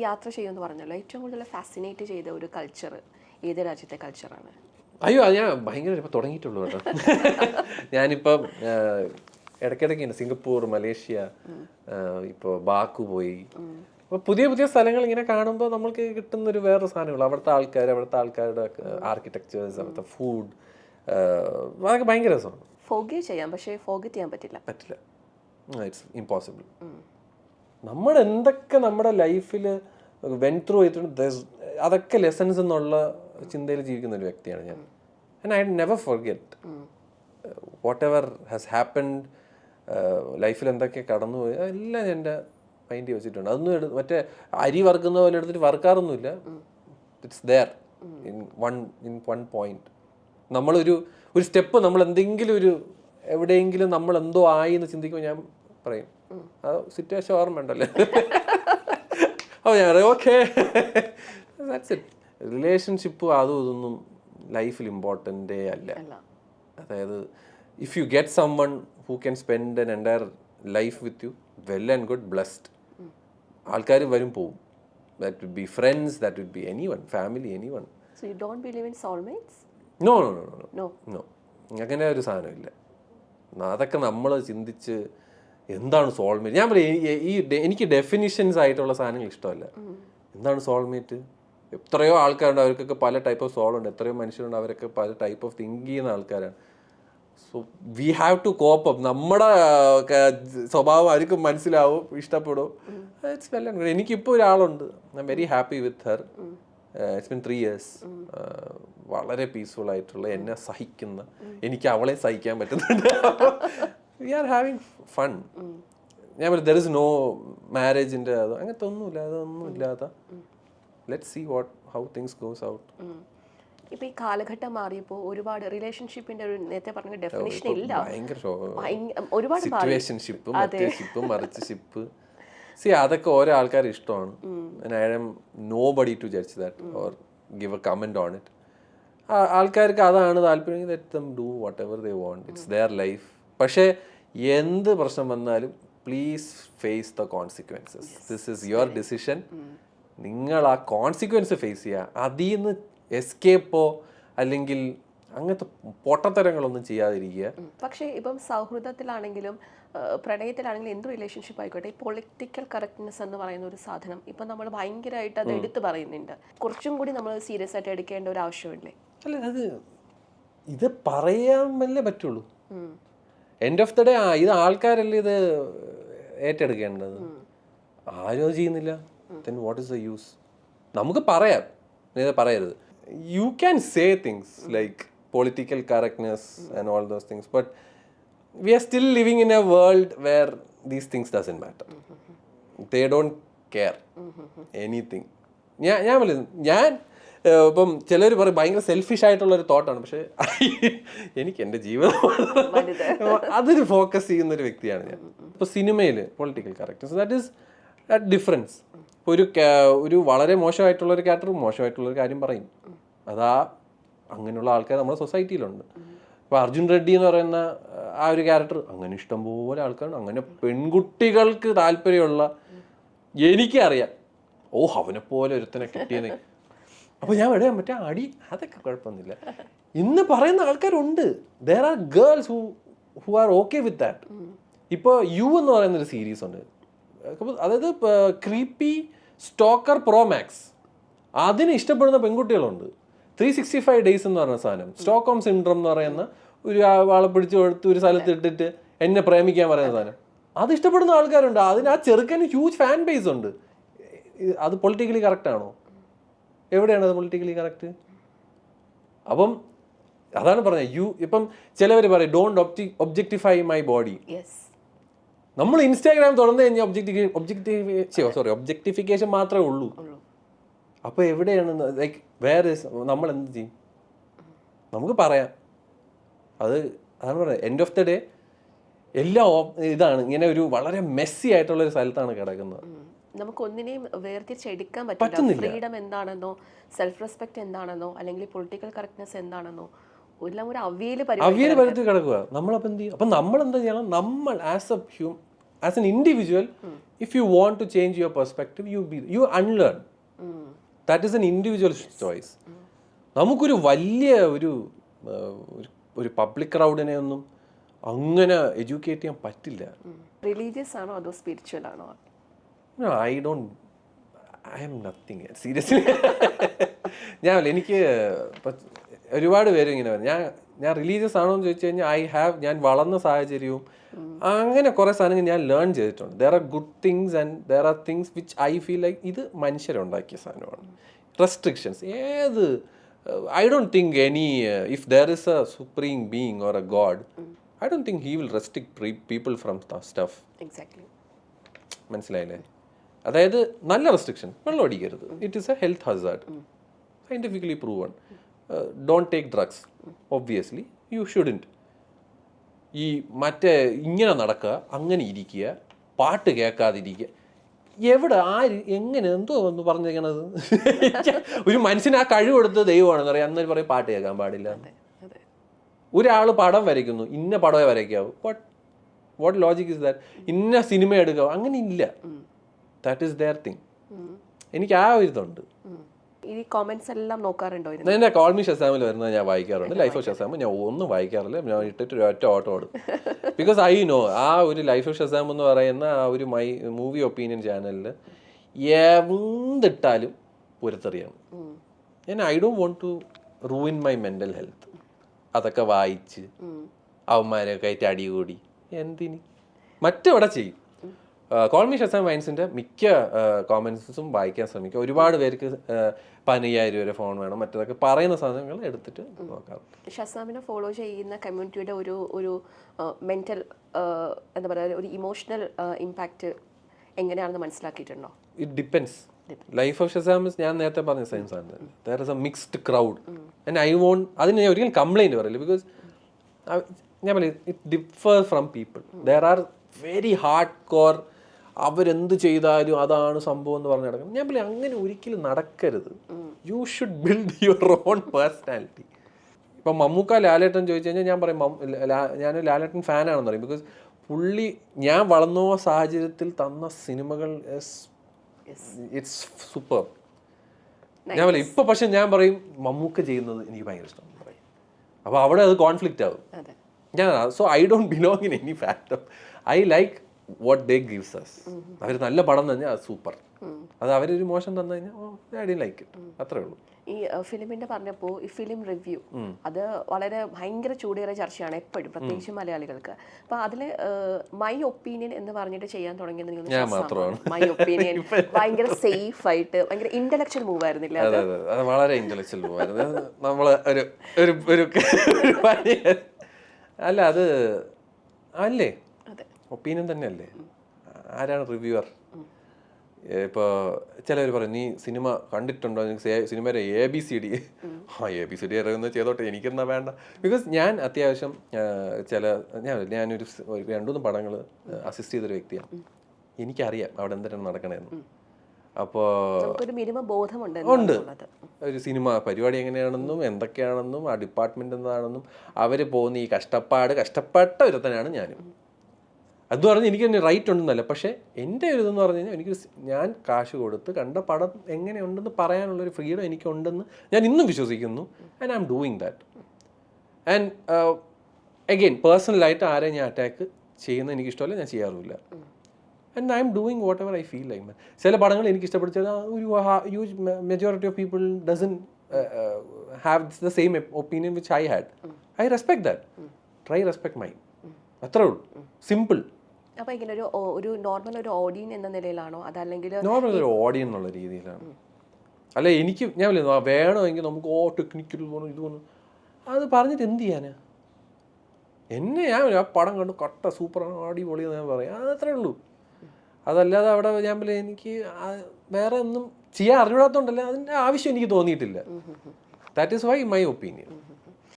യാത്ര ചെയ്യുമെന്ന് പറഞ്ഞല്ലോ, ഏറ്റവും കൂടുതൽ ഫാസിനേറ്റ് ചെയ്ത ഒരു കൾച്ചർ ഏത് രാജ്യത്തെ കൾച്ചറാണ്? അയ്യോ, അത് ഞാൻ ഭയങ്കര ഇപ്പം തുടങ്ങിയിട്ടുള്ളൂ കേട്ടോ. ഞാനിപ്പം ഇടയ്ക്കിടയ്ക്ക് സിംഗപ്പൂർ, മലേഷ്യ, ഇപ്പോൾ ബാക്കു പോയി. അപ്പോൾ പുതിയ പുതിയ സ്ഥലങ്ങൾ ഇങ്ങനെ കാണുമ്പോൾ നമ്മൾക്ക് കിട്ടുന്നൊരു വേറൊരു സാധനങ്ങൾ. അവിടുത്തെ ആൾക്കാർ, അവിടുത്തെ ആൾക്കാരുടെ ആർക്കിടെക്ചേഴ്സ്, അവിടുത്തെ ഫുഡ്, അതൊക്കെ ഭയങ്കര രസമാണ്. ഫോർഗീവ് ചെയ്യാം, പക്ഷേ ഫോർഗെറ്റ് ചെയ്യാൻ പറ്റില്ല. It's impossible. നമ്മൾ എന്തൊക്കെ നമ്മുടെ ലൈഫിൽ വെൻ ത്രൂ ചെയ്തിട്ടുണ്ട്, അതൊക്കെ ലെസൺസ് എന്നുള്ള ചിന്തയിൽ ജീവിക്കുന്ന ഒരു വ്യക്തിയാണ് ഞാൻ. And I never forget what ever has happened. ലൈഫിൽ എന്തൊക്കെ കടന്നു പോയി എല്ലാം എൻ്റെ മൈൻഡിൽ വെച്ചിട്ടുണ്ട്. അതൊന്നും മറ്റേ അരി വറുക്കുന്ന പോലെ എടുത്തിട്ട് വറുക്കാറൊന്നുമില്ല. It's there in one point. നമ്മളൊരു സ്റ്റെപ്പ്, നമ്മൾ എന്തെങ്കിലും ഒരു എവിടെയെങ്കിലും നമ്മൾ എന്തോ ആയി എന്ന് ചിന്തിക്കുമ്പോൾ ഞാൻ പറയും, ആ സിറ്റുവേഷൻ ഓർമ്മ ഉണ്ടല്ലേ. അപ്പോൾ ഞാൻ പറയും ഓക്കെ, ദാറ്റ്സ് ഇറ്റ്. റിലേഷൻഷിപ്പ് അതും ഇതൊന്നും ലൈഫിൽ ഇമ്പോർട്ടൻ്റേ അല്ല. അതായത് if you get someone who can spend an entire life with you, well and good, blessed. ആൾക്കാർ വരും പോവും. That would be friends, that would be anyone, family, anyone. So you don't believe in soulmates? No no no no no, അങ്ങനെ ഒരു സാധനമില്ല. അതൊക്കെ നമ്മൾ ചിന്തിച്ച് എന്താണ് സോൾമേറ്റ്. ഞാൻ പറയും, എനിക്ക് ഡെഫിനിഷൻസ് ആയിട്ടുള്ള സാധനങ്ങൾ ഇഷ്ടമല്ല. എന്താണ് സോൾമേറ്റ്? എത്രയോ ആൾക്കാരുണ്ട്, അവർക്കൊക്കെ പല ടൈപ്പ് ഓഫ് സോൾ ഉണ്ട്. എത്രയോ മനുഷ്യരുണ്ട്, അവരൊക്കെ പല ടൈപ്പ് ഓഫ് തിങ്ക് ചെയ്യുന്ന ആൾക്കാരാണ്. So we have to cope up. നമ്മുടെ സ്വഭാവം ആർക്കും മനസ്സിലാവും, ഇഷ്ടപ്പെടും. It's well and good. എനിക്കിപ്പോൾ ഒരാളുണ്ട്, I'm very happy with her. It's been 3 years. വളരെ പീസ്ഫുൾ ആയിട്ടുള്ള, എന്നെ സഹിക്കുന്ന, എനിക്ക് അവളെ സഹിക്കാൻ പറ്റുന്നുണ്ട്. We are having fun. ഞാൻ പറയും, ദർ ഇസ് നോ മാരേജിൻ്റെ അത് അങ്ങനത്തെ ഒന്നുമില്ല. അതൊന്നും ഇല്ലാത്ത let see how things goes out. ഇപ്പോൾ ഈ കാലഘട്ടം മാറിയപ്പോൾ ഒരുപാട് റിലേഷൻഷിപ്പിന്റെ ഒരു നേരത്തെ പറഞ്ഞ ഡെഫിനിഷൻ ഇല്ല. ഒരുപാട് സിറ്റുവേഷൻഷിപ്പ്, മറ്റേ ഷിപ്പ്, മറിച്ച് ഷിപ്പ്. സി, അതൊക്കെ ഓരോ ആൾക്കാർ ഇഷ്ടമാണ്. I am nobody to judge that or give a comment on it. ആൾക്കാർക്ക് അതാണ് താല്പര്യം. Let them do whatever they want. It's their life. പക്ഷേ എന്ത് പ്രശ്നം വന്നാലും please face the consequences. This is your decision. നിങ്ങൾ ആ കോൺസിക്വൻസ് ഫേസ് ചെയ്യുക. അതിൽ നിന്ന് എസ്കേപ്പോ അല്ലെങ്കിൽ അങ്ങനത്തെ പൊട്ടത്തരങ്ങളൊന്നും ചെയ്യാതിരിക്കുക. പക്ഷേ ഇപ്പം സൗഹൃദത്തിലാണെങ്കിലും പ്രണയത്തിലാണെങ്കിലും എന്ത് റിലേഷൻഷിപ്പ് ആയിക്കോട്ടെ, ഈ പൊളിറ്റിക്കൽ കറക്റ്റ്നെസ് എന്ന് പറയുന്ന ഒരു സാധനം ഇപ്പം നമ്മൾ ഭയങ്കരമായിട്ട് അത് എടുത്തു പറയുന്നുണ്ട്. കുറച്ചും കൂടി നമ്മൾ സീരിയസ് ആയിട്ട് എടുക്കേണ്ട ഒരു ആവശ്യമില്ലേ? അല്ല, ഇത് പറയാമല്ലേ പറ്റുള്ളൂ. എൻഡ് ഓഫ് ദ ഡേ ഇത് ആൾക്കാരല്ലേ ഇത് ഏറ്റെടുക്കേണ്ടത്. ആരോ ചെയ്യുന്നില്ല. then what is the use? നമുക്ക് പറയാം, പറയരുത്. You can say things like political correctness and all those things, but we are still living in a world where these things doesn't matter. They don't care anything. ഞാൻ ഇപ്പം ചിലർ പറയും ഭയങ്കര selfish ആയിട്ടുള്ളൊരു തോട്ടാണ്. പക്ഷേ എനിക്ക് എൻ്റെ ജീവിതം അതിന് ഫോക്കസ് ചെയ്യുന്നൊരു വ്യക്തിയാണ് ഞാൻ. ഇപ്പോൾ സിനിമയിൽ political correctness, that is that difference. ഇപ്പോൾ ഒരു വളരെ മോശമായിട്ടുള്ളൊരു ക്യാരക്ടർ മോശമായിട്ടുള്ളൊരു കാര്യം പറയും. അങ്ങനെയുള്ള ആൾക്കാർ നമ്മുടെ സൊസൈറ്റിയിലുണ്ട്. ഇപ്പോൾ അർജുൻ റെഡ്ഡി എന്ന് പറയുന്ന ആ ഒരു ക്യാരക്ടർ അങ്ങനെ ഇഷ്ടംപോലെ ആൾക്കാരുണ്ട്. അങ്ങനെ പെൺകുട്ടികൾക്ക് താല്പര്യമുള്ള, എനിക്കറിയാം, അവനെപ്പോലെ ഒരുത്തനെ കിട്ടിയെന്ന്. അപ്പോൾ ഞാൻ പറയാൻ പറ്റാ അടി, അതൊക്കെ കുഴപ്പമൊന്നുമില്ല ഇന്ന് പറയുന്ന ആൾക്കാരുണ്ട്. There are girls who are okay with that. ഇപ്പോൾ യു എന്ന് പറയുന്നൊരു സീരീസ് ഉണ്ട്, അതായത് ക്രീപ്പി സ്റ്റോക്കർ പ്രോ മാക്സ്. അതിന് ഇഷ്ടപ്പെടുന്ന പെൺകുട്ടികളുണ്ട്. 365 days എന്ന് പറയുന്ന സാധനം, സ്റ്റോക്ക്ഹോം സിൻഡ്രോം എന്ന് പറയുന്ന ഒരു ആളെ പിടിച്ചു കൊടുത്ത് ഒരു സ്ഥലത്ത് ഇട്ടിട്ട് എന്നെ പ്രേമിക്കാൻ പറയുന്ന സാധനം, അത് ഇഷ്ടപ്പെടുന്ന ആൾക്കാരുണ്ട്. അതിന് ആ ചെറുക്കന് ഹ്യൂജ് ഫാൻ ബേസ് ഉണ്ട്. അത് പൊളിറ്റിക്കലി കറക്റ്റ് ആണോ? എവിടെയാണ് അത് പൊളിറ്റിക്കലി കറക്റ്റ്? അപ്പം അതാണ് പറഞ്ഞത്. ഇപ്പം ചിലവർ പറയും ഡോണ്ട് ഒബ്ജക്ടിഫൈ മൈ ബോഡി. നമ്മൾ ഇൻസ്റ്റാഗ്രാം തുറന്നു കഴിഞ്ഞാൽ ഒബ്ജക്ടിഫിക്കേഷൻ മാത്രമേ ഉള്ളൂ. അപ്പോൾ എവിടെയാണ് ലൈക്ക് വേറെ നമ്മൾ എന്ത് ചെയ്യും? നമുക്ക് പറയാം. അതാണ് പറയുന്നത്. എൻഡ് ഓഫ് ദ ഡേ എല്ലാം ഇതാണ് ഇങ്ങനെ ഒരു വളരെ മെസ്സി ആയിട്ടുള്ള ഒരു സ്ഥലത്താണ് കിടക്കുന്നത്. നമുക്ക് ഒന്നിനെയും വേർതിരിച്ചെടുക്കാൻ പറ്റില്ല. ഫ്രീഡം എന്താണെന്നോ, സെൽഫ് റെസ്പെക്ട് എന്താണെന്നോ, അല്ലെങ്കിൽ പൊളിറ്റിക്കൽ കറക്റ്റ്നെസ് എന്താണെന്നോ, എല്ലാം ഒരു അവിയൽ പരിധി കിടക്കുക. നമ്മളപ്പോൾ എന്ത് ചെയ്യും? അപ്പം നമ്മൾ എന്താ ചെയ്യണം? നമ്മൾ as an individual if you want to change your perspective you unlearn. That is an individual choice. നമുക്കൊരു വലിയ ഒരു പബ്ലിക് ക്രൗഡിനെ ഒന്നും അങ്ങനെ എഡ്യൂക്കേറ്റ് ചെയ്യാൻ പറ്റില്ല. റിലീജിയസ് ആണോ അതോ സ്പിരിച്വൽ ആണോ? I M nothing seriously. എനിക്ക് ഒരുപാട് പേര് ഇങ്ങനെ പറയും ഞാൻ റിലീജിയസ് ആണോ എന്ന് ചോദിച്ചു കഴിഞ്ഞാൽ ഞാൻ വളർന്ന സാഹചര്യവും അങ്ങനെ കുറേ സാധനങ്ങൾ ഞാൻ ലേൺ ചെയ്തിട്ടുണ്ട്. There are good things and there are things which I feel like ഇത് മനുഷ്യരുണ്ടാക്കിയ സാധനമാണ്. Restrictions I don't think if there is a supreme being or a god, I don't think he will restrict people from stuff. Exactly. മനസ്സിലായില്ലേ? അതായത് നല്ല restriction, വെള്ളം അടിക്കരുത്, it is a health hazard, scientifically proven. Don't take drugs, obviously you shouldn't. ഈ മറ്റേ ഇങ്ങനെ നടക്കുക, അങ്ങനെ ഇരിക്കുക, പാട്ട് കേൾക്കാതിരിക്കുക, എവിടെ ആര് എങ്ങനെ എന്തോ ഒന്ന് പറഞ്ഞേക്കണത്? ഒരു മനുഷ്യന് ആ കഴിവ് കൊടുത്ത് ദൈവമാണെന്ന് പറയാം, അന്നേരം പറയും പാട്ട് കേൾക്കാൻ പാടില്ല. ഒരാൾ പടം വരയ്ക്കുന്നു, ഇന്ന പടമേ വരയ്ക്കാവൂ. What logic is that? ഇന്ന സിനിമ എടുക്കുക, അങ്ങനെ ഇല്ല. That is there thing. എനിക്ക് ആ ഒരു ഇതുണ്ട്. ഈ കോമെന്റ്സ് എല്ലാം നോക്കാറുണ്ടോ? എൻ്റെ കോൾ മീ ഷസാമിൽ വരുന്നത് ഞാൻ വായിക്കാറുണ്ട്. ലൈഫ് ഓഫ് ഷസാം ഞാൻ ഒന്നും വായിക്കാറില്ല. ഞാൻ ഇട്ടിട്ട് ഒരു ഒറ്റ ഓട്ടം ഓടും. ബിക്കോസ് ഐ നോ ആ ഒരു ലൈഫ് ഓഫ് ഷസാം എന്ന് പറയുന്ന ആ ഒരു മൂവി ഒപ്പീനിയൻ ചാനലിൽ എന്തിട്ടാലും പുരത്തെറിയാണ്. I don't want to ruin my mental health. അതൊക്കെ വായിച്ച് അവന്മാരൊക്കെ ആയിട്ട് അടികൂടി എന്തിന് മറ്റെവിടെ ചെയ്യും. കോൾ മീ ഷസാം വൈൻസിൻ്റെ മിക്ക കോമൻസും വായിക്കാൻ ശ്രമിക്കുക. ഒരുപാട് പേർക്ക് 15,000 വരെ ഫോൺ വേണം, മറ്റേതൊക്കെ പറയുന്ന സാധനങ്ങൾ എടുത്തിട്ട് നോക്കാറുണ്ട്. ഷസാമിനെ ഫോളോ ചെയ്യുന്ന കമ്മ്യൂണിറ്റിയുടെ ഒരു മെൻ്റൽ എന്താ പറയുക, ഒരു ഇമോഷണൽ ഇമ്പാക്റ്റ് എങ്ങനെയാണെന്ന് മനസ്സിലാക്കിയിട്ടുണ്ടോ? It depends. Life of Shazam ഞാൻ നേരത്തെ പറഞ്ഞ സെയിം സാധനം. There is a mixed crowd and I won't അതിന് ഞാൻ ഒരിക്കലും കംപ്ലൈൻറ്റ് പറയില്ല. ബിക്കോസ് ഞാൻ പറയും it differ from people. There are very hard core, അവരെന്ത് ചെയ്താലും അതാണ് സംഭവം എന്ന് പറഞ്ഞ് നടക്കണം. ഞാൻ പറയും അങ്ങനെ ഒരിക്കലും നടക്കരുത്. You should build your own personality. ഇപ്പം മമ്മൂക്ക ലാലേട്ടൻ ചോദിച്ചു കഴിഞ്ഞാൽ ഞാൻ പറയും ഞാൻ ലാലേട്ടൻ ഫാനാണെന്ന് പറയും. ബിക്കോസ് പുള്ളി ഞാൻ വളർന്ന സാഹചര്യത്തിൽ തന്ന സിനിമകൾ ഇറ്റ്സ് സൂപ്പർ. ഞാൻ പറയും ഇപ്പം പക്ഷെ ഞാൻ പറയും മമ്മൂക്ക ചെയ്യുന്നത് എനിക്ക് ഭയങ്കര ഇഷ്ടമാണെന്ന് പറയും. അപ്പോൾ അവിടെ അത് കോൺഫ്ലിക്റ്റ് ആവും. So I don't belong in any factor. I like what they gives us. അവർ നല്ല പടം തന്നെ അത് സൂപ്പർ. അത് അവരൊരു മോശം തന്നു കഴിഞ്ഞാൽ ഐ ഡിഡ് ലൈക്ക് ഇറ്റ്, അത്രേ ഉള്ളൂ. ഈ ഫിലിമിന്റെ പറഞ്ഞപ്പോൾ ഈ ഫിലിം റിവ്യൂ അത് വളരെ ഭയങ്കര ചൂടേറിയ ചർച്ചയാണ് എപ്പോഴും, പ്രത്യേകിച്ച് മലയാളികൾക്ക്. അപ്പൊ അതില് മൈ ഒപ്പീനിയൻ എന്ന് പറഞ്ഞിട്ട് ചെയ്യാൻ തുടങ്ങിയത് ഞാൻ മാത്രമാണ്. മൈ ഒപ്പീനിയൻ ഭയങ്കര സേഫ് ആയിട്ട് ഭയങ്കര ഇന്റലക്ച്വൽ മൂവ് ആയിരുന്നില്ല? അത് വളരെ ഇന്റലക്ച്വൽ മൂവ് ആയിരുന്നു. നമ്മള് ഒരു അല്ല അത് അല്ലേ ഒപ്പീനിയൻ തന്നെ അല്ലേ? ആരാണ് റിവ്യൂവർ? ഇപ്പോൾ ചിലവർ പറയും നീ സിനിമ കണ്ടിട്ടുണ്ടോ, സിനിമയുടെ ABCD ABCD അറിയുന്നത് ചെയ്തോട്ടെ, എനിക്കെന്നാ വേണ്ട. ബിക്കോസ് ഞാൻ അത്യാവശ്യം ഞാനൊരു 2-3 പടങ്ങൾ അസിസ്റ്റ് ചെയ്തൊരു വ്യക്തിയാണ്. എനിക്കറിയാം അവിടെ എന്താണ് നടക്കണതെന്ന്. അപ്പോൾ ഉണ്ട് ഒരു സിനിമ പരിപാടി എങ്ങനെയാണെന്നും എന്തൊക്കെയാണെന്നും ആ ഡിപ്പാർട്ട്മെന്റ് എന്താണെന്നും അവർ പോകുന്ന ഈ കഷ്ടപ്പെട്ട ഒരുത്തനാണ് ഞാനും. അത് പറഞ്ഞ് എനിക്ക് തന്നെ റൈറ്റ് ഉണ്ടെന്നല്ല, പക്ഷേ എൻ്റെ ഒരു ഇതെന്ന് പറഞ്ഞു കഴിഞ്ഞാൽ ഞാൻ കാശ് കൊടുത്ത് കണ്ട പടം എങ്ങനെയുണ്ടെന്ന് പറയാനുള്ളൊരു ഫ്രീഡം എനിക്കുണ്ടെന്ന് ഞാൻ ഇന്നും വിശ്വസിക്കുന്നു. And I am doing that. And again പേഴ്സണലായിട്ട് ആരെയും ഞാൻ അറ്റാക്ക് ചെയ്യുന്നത് എനിക്കിഷ്ടമല്ല, ഞാൻ ചെയ്യാറുമില്ല. And I am doing whatever I feel like. ചില പടങ്ങൾ എനിക്ക് ഇഷ്ടപ്പെടുത്തത് ഒരു huge majority of people doesn't have the same opinion which I had. I respect that. Try respect my. അത്രേ ഉള്ളൂ, സിമ്പിൾ. അപ്പോൾ ഇങ്ങനെ ഒരു നോർമൽ ഒരു ഓഡിയൻ എന്ന നിലയിലാണോ അതല്ലെങ്കിൽ നോർമൽ ഒരു ഓഡിയൻ എന്നുള്ള രീതിയിലാണ്? അല്ല എനിക്ക് ഞാൻ വേണമെങ്കിൽ നമുക്ക് ടെക്നിക്കൽ പോകണം ഇത് പോകണം അത് പറഞ്ഞിട്ട് എന്ത് ചെയ്യാനാ? ഞാൻ ആ പടം കണ്ടു കട്ട സൂപ്പറാണ് അടിപൊളിയെന്ന് ഞാൻ പറയാം, അതത്രേ ഉള്ളൂ. അതല്ലാതെ അവിടെ ഞാൻ എനിക്ക് വേറെ ഒന്നും ചെയ്യാൻ അറിഞ്ഞൂടാത്തതുകൊണ്ടല്ല, അതിൻ്റെ ആവശ്യം എനിക്ക് തോന്നിയിട്ടില്ല. That is why my opinion.